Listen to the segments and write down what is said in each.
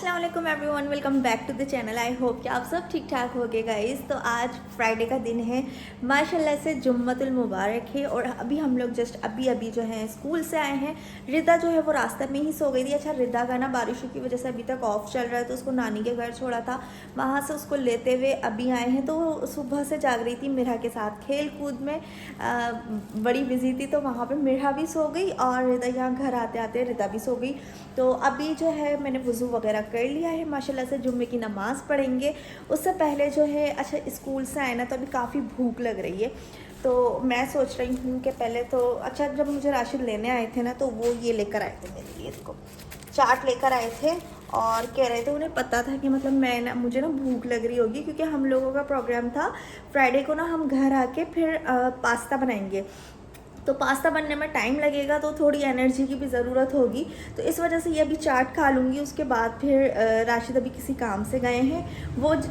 अस्सलाम वालेकुम everyone, welcome back to the channel. I hope कि आप सब ठीक ठाक हो गए गाइस। तो आज फ्राइडे का दिन है, माशाल्लाह से जुम्मतुल मुबारक है। और अभी हम लोग जस्ट अभी जो है स्कूल से आए हैं। रिदा जो है वो रास्ते में ही सो गई थी। अच्छा, रिदा का ना बारिशों की वजह से अभी तक ऑफ चल रहा है, तो उसको नानी के घर छोड़ा था, वहाँ से उसको लेते हुए अभी आए हैं। तो वो सुबह से जाग रही थी मिरा के साथ खेल कूद में, बड़ी बिजी थी। तो वहाँ पर मिरा भी सो गई और रिदा यहाँ घर आते आते रिदा भी सो गई। तो अभी जो है मैंने वज़ू वगैरह कर लिया है, माशाल्लाह से जुम्मे की नमाज़ पढ़ेंगे। उससे पहले जो है अच्छा स्कूल से आए ना, तो अभी काफ़ी भूख लग रही है। तो मैं सोच रही हूँ कि पहले तो अच्छा, जब मुझे राशिद लेने आए थे ना, तो वो ये लेकर आए थे मेरे लिए, इसको चाट लेकर आए थे। और कह रहे थे, उन्हें पता था कि मतलब मैं ना, मुझे ना भूख लग रही होगी, क्योंकि हम लोगों का प्रोग्राम था फ्राइडे को ना हम घर आके फिर पास्ता बनाएंगे। तो पास्ता बनने में टाइम लगेगा, तो थोड़ी एनर्जी की भी ज़रूरत होगी। तो इस वजह से ये अभी चाट खा लूँगी। उसके बाद फिर राशिद अभी किसी काम से गए हैं,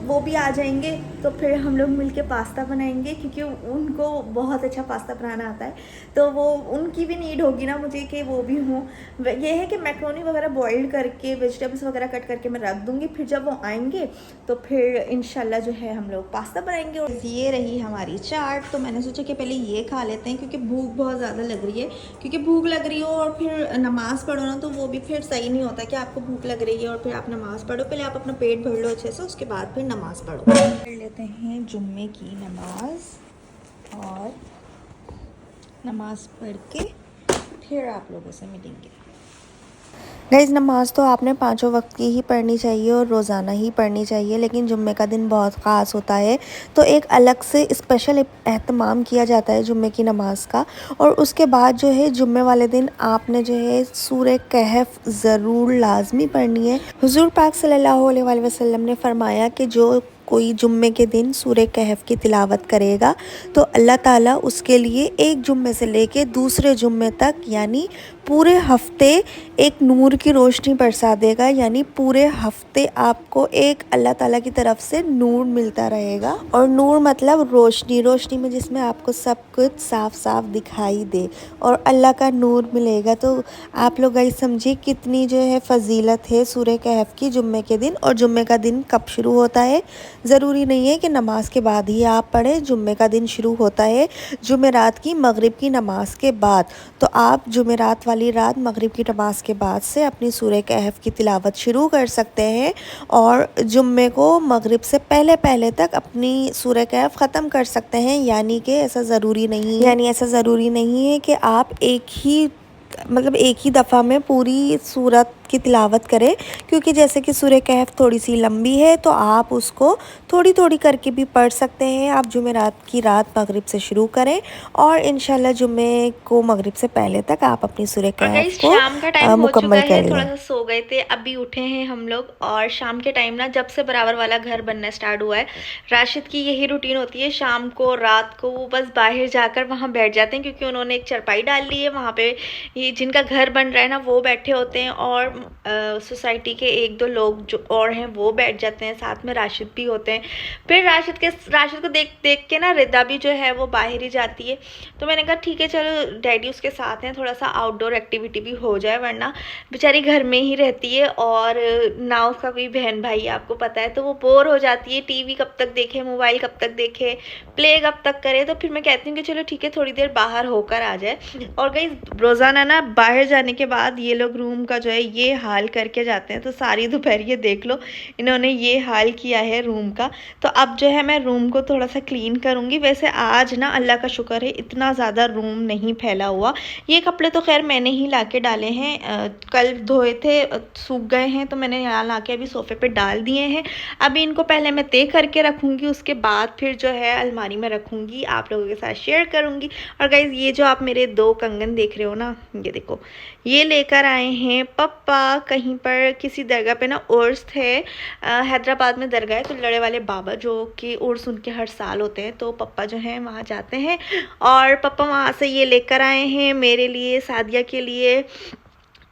वो भी आ जाएंगे, तो फिर हम लोग मिलके पास्ता बनाएंगे, क्योंकि उनको बहुत अच्छा पास्ता बनाना आता है। तो वो उनकी भी नीड होगी ना मुझे कि वो भी हों। ये है कि मैक्रोनी वगैरह बॉइल्ड करके वेजिटेबल्स वगैरह कट करके मैं रख दूँगी, फिर जब वो आएंगे तो फिर इंशाल्लाह जो है हम लोग पास्ता बनाएंगे। और ये रही हमारी चाट। तो मैंने सोचा कि पहले ये खा लेते हैं, क्योंकि भूख बहुत ज़्यादा लग रही है। क्योंकि भूख लग रही हो और फिर नमाज़ पढ़ो ना, तो वो भी फिर सही नहीं होता कि आपको भूख लग रही है और फिर आप नमाज़ पढ़ो। पहले आप अपना पेट भर लो अच्छे से, उसके बाद फिर नमाज़ पढ़ो। पढ़ लेते हैं जुम्मे की नमाज, और नमाज पढ़ के फिर आप लोगों से मिलेंगे। गाइज़, नमाज़ तो आपने पाँचों वक्त की ही पढ़नी चाहिए और रोज़ाना ही पढ़नी चाहिए, लेकिन जुम्मे का दिन बहुत ख़ास होता है, तो एक अलग से स्पेशल एहतमाम किया जाता है जुम्मे की नमाज़ का। और उसके बाद जो है जुम्मे वाले दिन आपने जो है सूरह कहफ ज़रूर लाजमी पढ़नी है। हुज़ूर पाक सल्लल्लाहु अलैहि वसल्लम ने फरमाया कि जो कोई जुम्मे के दिन सूरह कहफ की तिलावत करेगा, तो अल्लाह ताला उसके लिए एक जुम्मे से लेके दूसरे जुम्मे तक, यानी पूरे हफ्ते एक नूर की रोशनी बरसा देगा। यानी पूरे हफ्ते आपको एक अल्लाह ताला की तरफ से नूर मिलता रहेगा। और नूर मतलब रोशनी, रोशनी में जिसमें आपको सब कुछ साफ साफ दिखाई दे, और अल्लाह का नूर मिलेगा। तो आप लोग गाइस समझिए कितनी जो है फजीलत है सूरह कहफ की जुम्मे के दिन। और जुम्मे का दिन कब शुरू होता है? ज़रूरी नहीं है कि नमाज के बाद ही आप पढ़ें। जुम्मे का दिन शुरू होता है जुमेरात की मगरिब की नमाज के बाद। तो आप जुमेरात वाली रात मगरिब की नमाज के बाद से अपनी सूरह कहफ की तिलावत शुरू कर सकते हैं, और जुम्मे को मगरिब से पहले पहले तक अपनी सूरह कहफ ख़त्म कर सकते हैं। यानी कि ऐसा ज़रूरी नहीं है कि आप एक ही दफ़ा में पूरी सूरत की तिलावत करें, क्योंकि जैसे कि सूरह कहफ थोड़ी सी लंबी है, तो आप उसको थोड़ी थोड़ी करके भी पढ़ सकते हैं। आप जुमेरात की रात मगरिब से शुरू करें, और इंशाल्लाह जुम्मे को मगरिब से पहले तक आप अपनी सूरह कहफ को शाम का टाइम हो चुका मुकम्मल है, कर थोड़ा लें। सा सो गए थे, अभी उठे हैं हम लोग। और शाम के टाइम ना, जब से बराबर वाला घर बनना स्टार्ट हुआ है, राशिद की यही रूटीन होती है। शाम को रात को वो बस बाहर जाकर वहाँ बैठ जाते हैं, क्योंकि उन्होंने एक चारपाई डाल ली है वहाँ पे। ये जिनका घर बन रहा है ना, वो बैठे होते हैं, और सोसाइटी के एक दो लोग जो और हैं वो बैठ जाते हैं, साथ में राशिद भी होते हैं। फिर राशिद को देख देख के ना रिदा भी जो है वो बाहर ही जाती है। तो मैंने कहा ठीक है, चलो डैडी उसके साथ हैं, थोड़ा सा आउटडोर एक्टिविटी भी हो जाए, वरना बेचारी घर में ही रहती है। और ना उसका कोई बहन भाई आपको पता है, तो वो बोर हो जाती है। टीवी कब तक देखे, मोबाइल कब तक देखे, प्ले कब तक करे। तो फिर मैं कहती हूँ कि चलो ठीक है, थोड़ी देर बाहर होकर आ जाए। और कहीं रोज़ाना ना बाहर जाने के बाद ये लोग रूम का जो है ये हाल करके जाते हैं। तो सारी दोपहर ये देख लो, इन्होंने ये हाल किया है रूम का। तो अब जो है मैं रूम को थोड़ा सा क्लीन करूँगी। वैसे आज ना अल्लाह का शुक्र है इतना ज़्यादा रूम नहीं फैला हुआ। ये कपड़े तो खैर मैंने ही ला के डाले हैं, कल धोए थे, सूख गए हैं, तो मैंने यहाँ ला के अभी सोफ़े पे डाल दिए हैं। अभी इनको पहले मैं तय करके रखूँगी, उसके बाद फिर जो है अलमारी में रखूँगी, आप लोगों के साथ शेयर करूँगी। और गाइज़, ये जो आप मेरे दो कंगन देख रहे हो ना, ये देखो, ये लेकर आए हैं पप्पा कहीं पर किसी दरगाह पे ना उर्स थे। हैदराबाद में दरगाह है, तो लड़े वाले बाबा जो कि उर्स उनके हर साल होते हैं, तो पप्पा जो हैं वहाँ जाते हैं, और पप्पा वहाँ से ये लेकर आए हैं मेरे लिए, सादिया के लिए।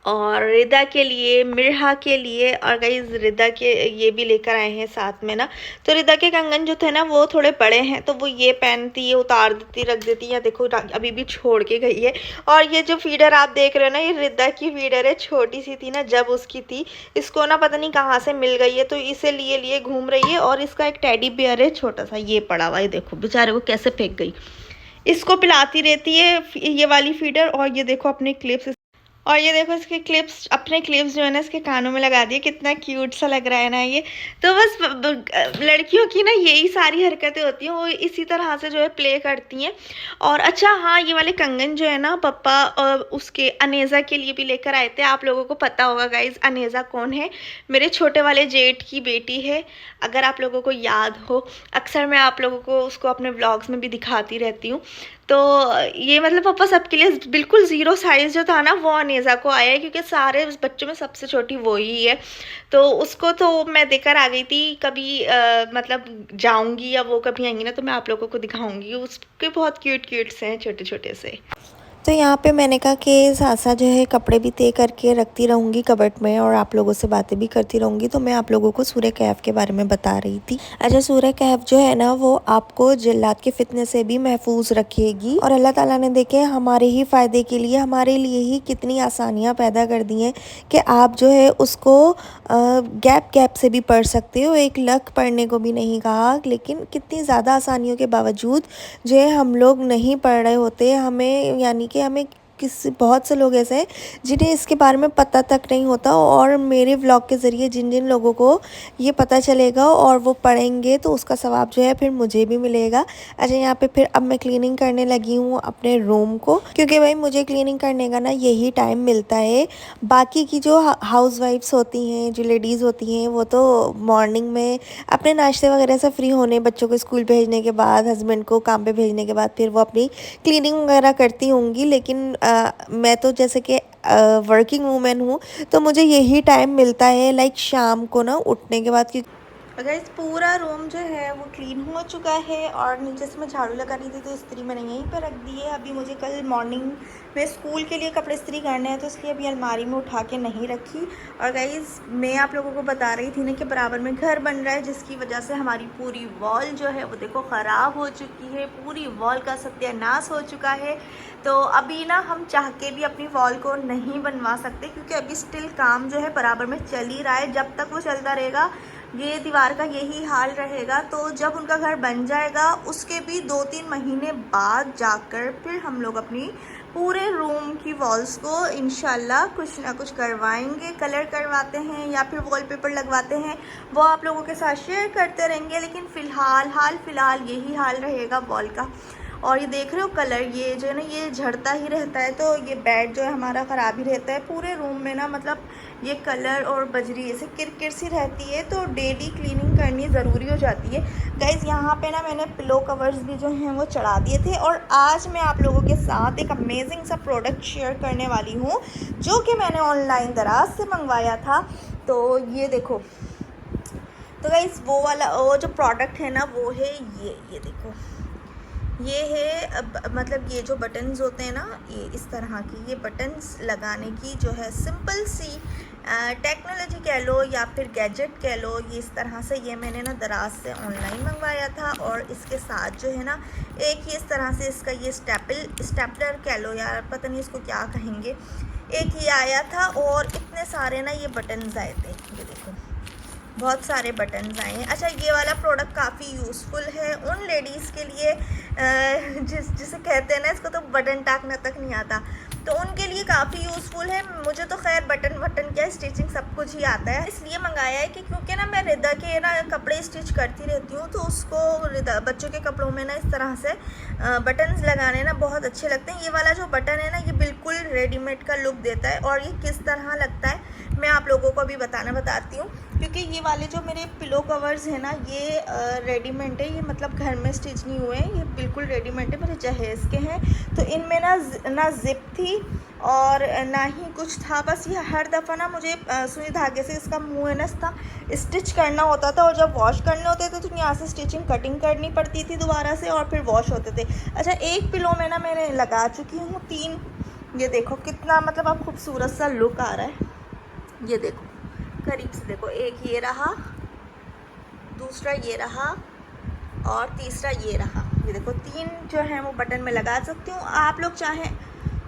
और रिदा के लिए, मिरहा के लिए, और गाइस रिदा के ये भी लेकर आए हैं साथ में ना। तो रिदा के कंगन जो थे ना वो थोड़े बड़े हैं, तो वो ये पहनती है, उतार देती, रख देती है। देखो अभी भी छोड़ के गई है। और ये जो फीडर आप देख रहे हो ना, ये रिदा की फीडर है, छोटी सी थी ना जब उसकी थी। इसको ना पता नहीं कहाँ से मिल गई है, तो इसे लिए लिए घूम रही है। और इसका एक टेडी बियर है छोटा सा, ये पड़ा हुआ है, देखो बेचारे को कैसे फेंक गई। इसको पिलाती रहती है ये वाली फीडर। और ये देखो अपने क्लिप्स, और ये देखो इसके क्लिप्स, अपने क्लिप्स जो है ना इसके कानों में लगा दिए। कितना क्यूट सा लग रहा है ना ये। तो बस लड़कियों की ना यही सारी हरकतें होती हैं, वो इसी तरह से जो है प्ले करती हैं। और अच्छा हाँ, ये वाले कंगन जो है ना पापा उसके अनेज़ा के लिए भी लेकर आए थे। आप लोगों को पता होगा गाइज अनेज़ा कौन है, मेरे छोटे वाले जेठ की बेटी है, अगर आप लोगों को याद हो। अक्सर मैं आप लोगों को उसको अपने व्लॉग्स में भी दिखाती रहती हूँ। तो ये मतलब पापा सबके लिए बिल्कुल ज़ीरो साइज़ जो था ना वो अनेज़ा को आया है, क्योंकि सारे बच्चों में सबसे छोटी वो ही है। तो उसको तो मैं देकर आ गई थी। कभी मतलब जाऊंगी या वो कभी आएंगी ना तो मैं आप लोगों को दिखाऊंगी। उसके बहुत क्यूट क्यूट से हैं, छोटे छोटे से। तो यहाँ पे मैंने कहा कि साथ साथ जो है कपड़े भी तय करके रखती रहूँगी कबर्ड में और आप लोगों से बातें भी करती रहूँगी। तो मैं आप लोगों को सूरह कहफ के बारे में बता रही थी। अच्छा, सूरह कहफ जो है ना वो आपको जल्लाद के फितने से भी महफूज रखेगी। और अल्लाह ताला ने देखे हमारे ही फ़ायदे के लिए, हमारे लिए ही कितनी आसानियाँ पैदा कर दी हैं कि आप जो है उसको गैप गैप से भी पढ़ सकते हो। एक लक पढ़ने को भी नहीं कहा, लेकिन कितनी ज़्यादा आसानियों के बावजूद जो है हम लोग नहीं पढ़ रहे होते। हमें यानी कि हमें बहुत से लोग ऐसे हैं जिन्हें इसके बारे में पता तक नहीं होता। और मेरे व्लॉग के ज़रिए जिन जिन लोगों को ये पता चलेगा और वो पढ़ेंगे तो उसका सवाब जो है फिर मुझे भी मिलेगा। अच्छा, यहाँ पे फिर अब मैं क्लीनिंग करने लगी हूँ अपने रूम को, क्योंकि भाई मुझे क्लीनिंग करने का ना यही टाइम मिलता है। बाकी की जो हाउस वाइफ्स होती हैं, जो लेडीज़ होती हैं, वो तो मॉर्निंग में अपने नाश्ते वगैरह से फ्री होने, बच्चों को स्कूल भेजने के बाद, हस्बैंड को काम पे भेजने के बाद फिर वो अपनी क्लीनिंग वगैरह करती होंगी। लेकिन मैं तो जैसे कि वर्किंग वूमेन हूँ, तो मुझे यही टाइम मिलता है लाइक शाम को ना उठने के बाद। अगर इस पूरा रूम जो है वो क्लीन हो चुका है और नीचे से मैं झाड़ू लगा रही थी तो इस्त्री मैंने यहीं पर रख दी है। अभी मुझे कल मॉर्निंग में स्कूल के लिए कपड़े इस्त्री करने हैं, तो इसलिए अभी अलमारी में उठा के नहीं रखी। और गाइस मैं आप लोगों को बता रही थी ना कि बराबर में घर बन रहा है, जिसकी वजह से हमारी पूरी वॉल जो है वो देखो ख़राब हो चुकी है। पूरी वॉल का सत्यानाश हो चुका है। तो अभी ना हम चाह के भी अपनी वॉल को नहीं बनवा सकते, क्योंकि अभी स्टिल काम जो है बराबर में चल ही रहा है। जब तक वो चलता रहेगा ये दीवार का यही हाल रहेगा। तो जब उनका घर बन जाएगा उसके भी 2-3 महीने बाद जाकर फिर हम लोग अपनी पूरे रूम की वॉल्स को इंशाल्लाह कुछ ना कुछ करवाएंगे। कलर करवाते हैं या फिर वॉलपेपर लगवाते हैं, वो आप लोगों के साथ शेयर करते रहेंगे। लेकिन फ़िलहाल यही हाल रहेगा वॉल का। और ये देख रहे हो कलर, ये जो है ना ये झड़ता ही रहता है, तो ये बेड जो है हमारा ख़राब ही रहता है। पूरे रूम में ना मतलब ये कलर और बजरी ऐसे किरकिर सी रहती है, तो डेली क्लीनिंग करनी ज़रूरी हो जाती है। गाइज़ यहाँ पे ना मैंने पिलो कवर्स भी जो हैं वो चढ़ा दिए थे। और आज मैं आप लोगों के साथ एक अमेजिंग सा प्रोडक्ट शेयर करने वाली हूँ, जो कि मैंने ऑनलाइन दराज से मंगवाया था। तो ये देखो, तो गाइज़ वो जो प्रोडक्ट है ना वो है ये देखो, ये है मतलब ये जो बटन्स होते हैं ना, ये इस तरह की ये बटन्स लगाने की जो है सिंपल सी टेक्नोलॉजी कह लो या फिर गैजेट कह लो। ये इस तरह से ये मैंने ना दराज से ऑनलाइन मंगवाया था। और इसके साथ जो है ना एक ही इस तरह से इसका ये स्टेपलर कह लो यार, पता नहीं इसको क्या कहेंगे, एक ही आया था। और इतने सारे ना ये बटन्स आए थे, ये देखो बहुत सारे बटन्स आए हैं। अच्छा, ये वाला प्रोडक्ट काफ़ी यूज़फुल है उन लेडीज़ के लिए जिसे कहते हैं ना इसको तो बटन टाकना तक नहीं आता, तो उनके लिए काफ़ी यूज़फुल है। मुझे तो खैर बटन क्या स्टिचिंग सब कुछ ही आता है, इसलिए मंगाया है कि क्योंकि ना मैं रिदा के ना कपड़े स्टिच करती रहती हूँ, तो उसको बच्चों के कपड़ों में ना इस तरह से बटन्स लगाने ना बहुत अच्छे लगते हैं। ये वाला जो बटन है ना ये बिल्कुल रेडीमेड का लुक देता है। और ये किस तरह लगता है मैं आप लोगों को अभी बताती हूँ, क्योंकि ये वाले जो मेरे पिलो कवर्स हैं ना ये रेडीमेड है, ये मतलब घर में स्टिच नहीं हुए हैं, ये बिल्कुल रेडीमेड है, मेरे जहेज़ के हैं। तो इनमें ना जिप थी और ना ही कुछ था, बस ये हर दफ़ा ना मुझे सुई धागे से इसका मुँह है ना इसका स्टिच करना होता था। और जब वॉश करने होते थे तो यहाँ से स्टिचिंग कटिंग करनी पड़ती थी दोबारा से और फिर वॉश होते थे। अच्छा, एक पिलो में ना मैंने लगा चुकी हूँ 3 ये देखो कितना मतलब अब खूबसूरत सा लुक आ रहा है। ये देखो करीब से देखो, एक ये रहा, दूसरा ये रहा और तीसरा ये रहा। ये देखो 3 जो है वो बटन में लगा सकती हूँ। आप लोग चाहें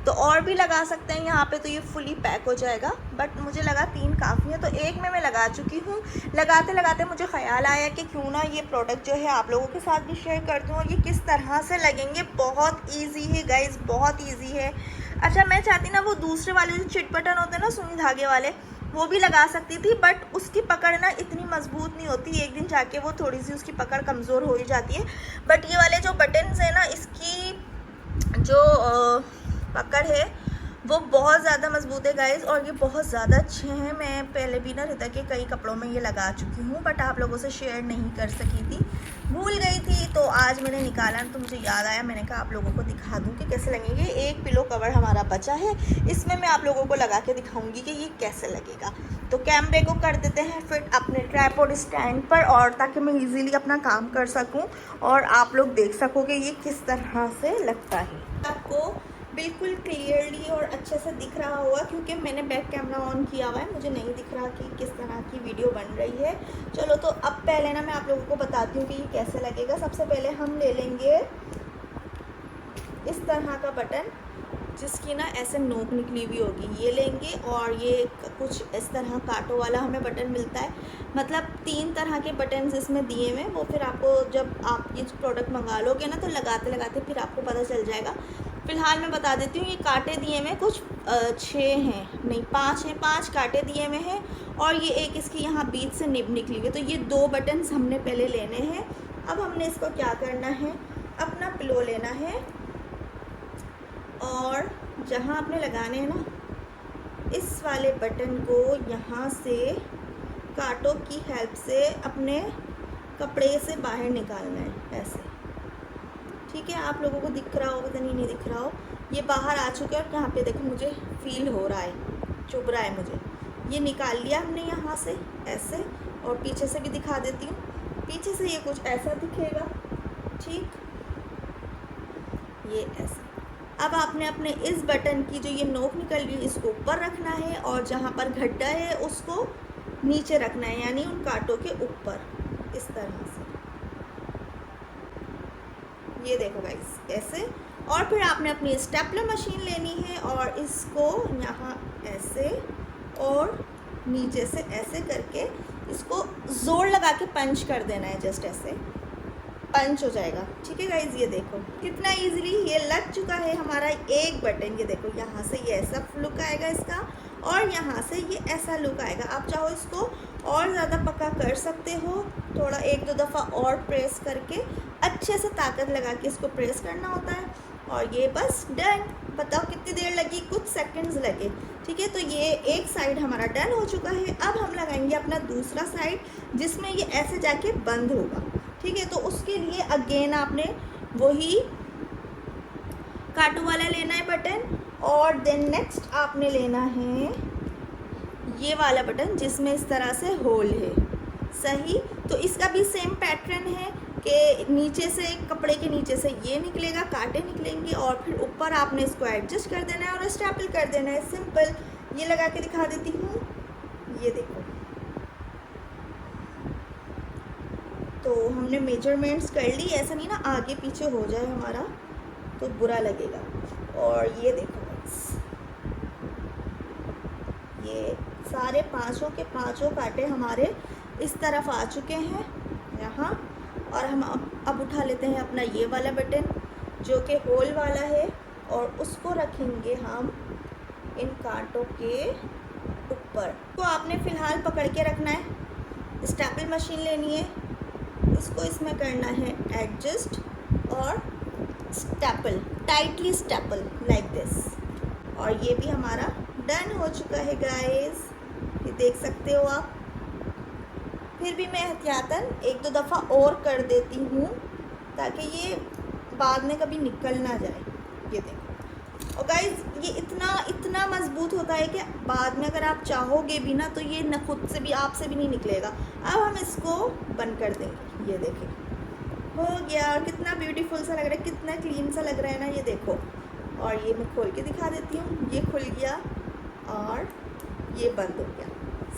तो और भी लगा सकते हैं यहाँ पे, तो ये फुली पैक हो जाएगा, बट मुझे लगा 3 काफ़ी है तो एक में मैं लगा चुकी हूँ। लगाते लगाते मुझे ख्याल आया कि क्यों ना ये प्रोडक्ट जो है आप लोगों के साथ भी शेयर करती हूँ और ये किस तरह से लगेंगे। बहुत ईजी है गाइज, बहुत ईजी है। अच्छा मैं चाहती ना वो दूसरे वाले जो चिट बटन होते हैं ना सुई धागे वाले, वो भी लगा सकती थी, बट उसकी पकड़ ना इतनी मजबूत नहीं होती, एक दिन जाके वो थोड़ी सी उसकी पकड़ कमज़ोर हो ही जाती है। बट ये वाले जो बटन्स है ना, इसकी जो पकड़ है वो बहुत ज़्यादा मजबूत है गाइज, और ये बहुत ज़्यादा अच्छे हैं। मैं पहले भी ना रिता के कई कपड़ों में ये लगा चुकी हूँ, बट आप लोगों से शेयर नहीं कर सकी थी, भूल गई थी। तो आज मैंने निकाला तो मुझे याद आया, मैंने कहा आप लोगों को दिखा दूँ कि कैसे लगेंगे। एक पिलो कवर हमारा बचा है, इसमें मैं आप लोगों को लगा के दिखाऊंगी कि ये कैसे लगेगा। तो कैमरे को कर देते हैं फिट अपने ट्राइपॉड स्टैंड पर, और ताकि मैं इजीली अपना काम कर सकूं और आप लोग देख सको कि ये किस तरह से लगता है। आपको बिल्कुल क्लियरली और अच्छे से दिख रहा होगा, क्योंकि मैंने बैक कैमरा ऑन किया हुआ है, मुझे नहीं दिख रहा कि किस तरह की वीडियो बन रही है। चलो तो अब पहले ना मैं आप लोगों को बताती हूँ कि ये कैसे लगेगा। सबसे पहले हम ले लेंगे इस तरह का बटन, जिसकी ना ऐसे नोक निकली हुई होगी, ये लेंगे। और ये कुछ इस तरह कांटों वाला हमें बटन मिलता है, मतलब 3 तरह के बटन इसमें दिए हुए। वो फिर आपको जब आप ये प्रोडक्ट मंगा लोगे ना, तो लगाते लगाते फिर आपको पता चल जाएगा। फ़िलहाल मैं बता देती हूँ, ये कांटे दिए हुए कुछ 6 हैं, नहीं 5 हैं, 5 कांटे दिए हुए हैं, और ये एक इसकी यहाँ बीच से निब निकली हुई है। तो ये 2 बटन्स हमने पहले लेने हैं। अब हमने इसको क्या करना है, अपना पिलो लेना है, और जहाँ आपने लगाने हैं ना, इस वाले बटन को यहाँ से कांटों की हेल्प से अपने कपड़े से बाहर निकालना है, ऐसे। ठीक है, आप लोगों को दिख रहा हो, पता नहीं दिख रहा हो, ये बाहर आ चुके हैं। और यहाँ पे देखो मुझे फील हो रहा है, चुभ रहा है मुझे। ये निकाल लिया हमने यहाँ से ऐसे, और पीछे से भी दिखा देती हूँ। पीछे से ये कुछ ऐसा दिखेगा, ठीक, ये ऐसा। अब आपने अपने इस बटन की जो ये नोक निकल रही है, इसको ऊपर रखना है, और जहाँ पर गड्ढा है उसको नीचे रखना है, यानी उन कांटों के ऊपर, इस तरह से। ये देखो गाइस ऐसे। और फिर आपने अपनी स्टेपलर मशीन लेनी है, और इसको यहाँ ऐसे और नीचे से ऐसे करके इसको ज़ोर लगा के पंच कर देना है, जस्ट ऐसे पंच हो जाएगा। ठीक है गाइज, ये देखो कितना इजीली ये लग चुका है हमारा एक बटन। ये देखो यहाँ से ये ऐसा लुक आएगा इसका, और यहाँ से ये ऐसा लुक आएगा। आप चाहो इसको और ज़्यादा पक्का कर सकते हो, थोड़ा 1-2 दफ़ा और प्रेस करके, अच्छे से ताकत लगा के इसको प्रेस करना होता है। और ये बस डन। बताओ कितनी देर लगी, कुछ सेकंड्स लगे। ठीक है, तो ये एक साइड हमारा डन हो चुका है। अब हम लगाएंगे अपना दूसरा साइड, जिसमें ये ऐसे जाके बंद होगा। ठीक है, तो उसके लिए अगेन आपने वही कांटों वाला लेना है बटन, और देन नेक्स्ट आपने लेना है ये वाला बटन जिसमें इस तरह से होल है। सही, तो इसका भी सेम पैटर्न है कि नीचे से, कपड़े के नीचे से ये निकलेगा, कांटे निकलेंगे, और फिर ऊपर आपने इसको एडजस्ट कर देना है और स्टेपल कर देना है। सिंपल। ये लगा के दिखा देती हूँ, ये देखो। तो हमने मेजरमेंट्स कर ली, ऐसा नहीं ना आगे पीछे हो जाए हमारा तो बुरा लगेगा। और ये देखो बस, ये सारे 5 के 5 कांटे हमारे इस तरफ आ चुके हैं यहाँ। और हम अब उठा लेते हैं अपना ये वाला बटन जो कि होल वाला है, और उसको रखेंगे हम इन कांटों के ऊपर। तो आपने फ़िलहाल पकड़ के रखना है, स्टेपल मशीन लेनी है, इसको इसमें करना है adjust or staple, tightly staple like this. और ये भी हमारा डन हो चुका है गाइस, ये देख सकते हो आप। फिर भी मैं एहतियातन 1-2 दफ़ा और कर देती हूँ ताकि ये बाद में कभी निकल ना जाए। ये देखो, और गाइस ये इतना मज़बूत होता है कि बाद में अगर आप चाहोगे भी ना, तो ये न खुद से भी, आपसे भी नहीं निकलेगा। अब हम इसको बंद कर देंगे। ये देखें, हो गया। और कितना ब्यूटीफुल सा लग रहा है, कितना क्लीन सा लग रहा है ना, ये देखो। और ये मैं खोल के दिखा देती हूँ। ये खुल गया और ये बंद हो गया,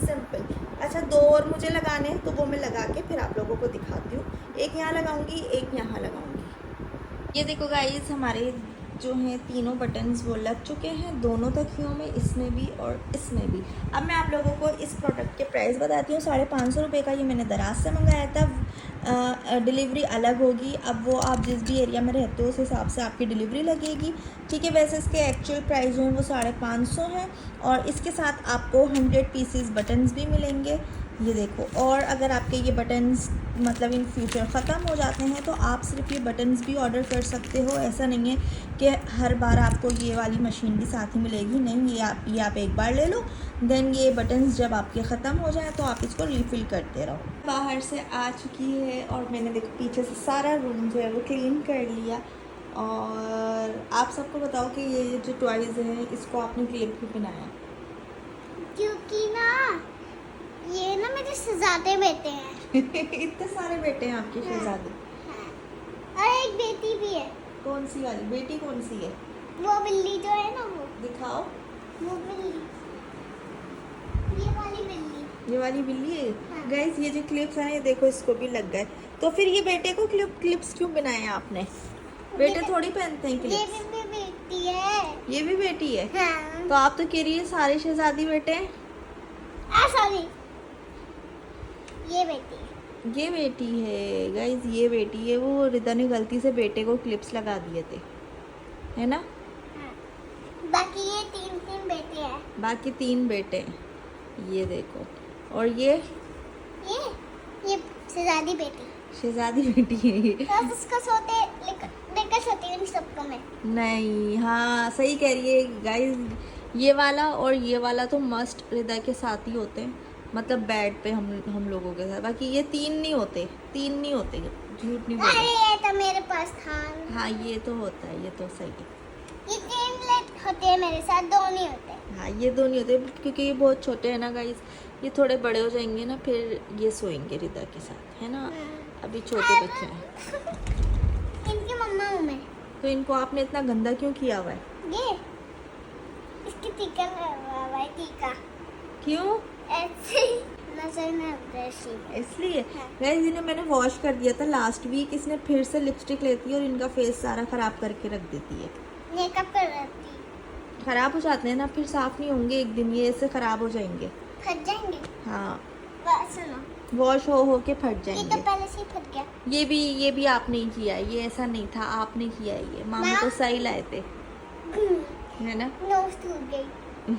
सिंपल। अच्छा, 2 और मुझे लगाने हैं, तो वो मैं लगा के फिर आप लोगों को दिखाती हूँ। एक यहाँ लगाऊंगी, एक यहाँ लगाऊंगी। ये देखो गाइस, हमारे जो हैं तीनों बटन्स वो लग चुके हैं, दोनों तकियों में, इसमें भी और इसमें भी। अब मैं आप लोगों को इस प्रोडक्ट के प्राइस बताती हूँ। 550 रुपये का ये मैंने दराज से मंगाया था। डिलीवरी अलग होगी, अब वो आप जिस भी एरिया में रहते हो उस हिसाब से आपकी डिलीवरी लगेगी, ठीक है। वैसे इसके एक्चुअल प्राइस जो है वो 550 हैं, और इसके साथ आपको 100 पीसीस बटन्स भी मिलेंगे, ये देखो। और अगर आपके ये बटन्स मतलब इन फ्यूचर ख़त्म हो जाते हैं तो आप सिर्फ ये बटन्स भी ऑर्डर कर सकते हो। ऐसा नहीं है कि हर बार आपको ये वाली मशीन भी साथ ही मिलेगी, नहीं। ये आप एक बार ले लो, देन ये बटन्स जब आपके ख़त्म हो जाए तो आप इसको रीफ़िल करते रहो। बाहर से आ चुकी है और मैंने देखो पीछे से सारा रूम जो है वो क्लीन कर लिया। और आप सबको बताओ कि ये जो टॉयज़ हैं इसको आपने क्लिप क्यों बनाया? क्योंकि ना ये ना मेरे शहजादे बेटे हैं। इतने सारे बेटे हैं आपके शहजादे? हाँ। और एक बेटी भी है। कौन सी वाली बेटी? कौन सी है? वो बिल्ली जो है ना, वो दिखाओ। वो बिल्ली, ये वाली बिल्ली। ये वाली बिल्ली है। हाँ। गाइस, ये जो क्लिप्स हैं ये देखो इसको भी लग गए। तो फिर ये बेटे को क्लिप्स क्यों बनाए आपने? बेटे थोड़ी पहनते हैं ये क्लिप्स। भी बेटी है। ये भी बेटी है? हाँ। तो आप तो कह रही है सारे शहजादी बेटे हैं। सॉरी, ये बेटी है। ये बेटी है गाइस, ये बेटी है। वो रिदा ने गलती से बेटे को क्लिप्स लगा दिए थे, है ना? हाँ। बाकी ये 3 बेटे हैं। बाकी 3 बेटे हैं, ये देखो। और ये शहजादी बेटी। शहजादी बेटी है ये। बस उसको सोते लेकर सोती हूँ इन सबको मैं। नहीं, हाँ सही कह रही है गाइस। ये वाला और ये वाला तो मस्ट रिदा के साथ ही होते हैं, मतलब बेड पे हम लोगों के साथ। बाकी ये 3 नहीं होते, झूठ नहीं बोल अरे रही। ये तो मेरे पास था। हाँ ये तो होता है, ये तो सही है। ये 3 लेट होते हैं मेरे साथ, 2 नहीं होते। हाँ ये 2 नहीं होते क्योंकि ये बहुत छोटे हैं ना गाइस। ये थोड़े बड़े हो जाएंगे ना फिर ये सोएंगे रिदा के साथ, है ना? अभी छोटे बच्चे हैं। इनकी मम्मा हूँ मैं। तो इनको आपने इतना गंदा क्यों किया हुआ है? ये इसकी टीका लगा हुआ है, टीका। क्यों? ऐसे ही नजर में ब्रशी। इसलिए हाँ। गाइस इन्हें मैंने वॉश कर दिया था लास्ट वीक। इसने फिर से लिपस्टिक लेती है और इनका फेस सारा ख़राब करके रख देती है। मेकअप कर रहती, ख़राब हो जाते हैं ना, फिर साफ़ नहीं होंगे एक दिन, ये ऐसे ख़राब हो जाएंगे। फट जाएंगे। हाँ, बस सुनो, वॉश हो के फट ये तो जाएंगे। पहले से ही फट गया। ये भी आपने ही किया है, ये ऐसा नहीं था, आपने किया है। ये मामू तो सही लाए थे, है ना? नोज टूट गई।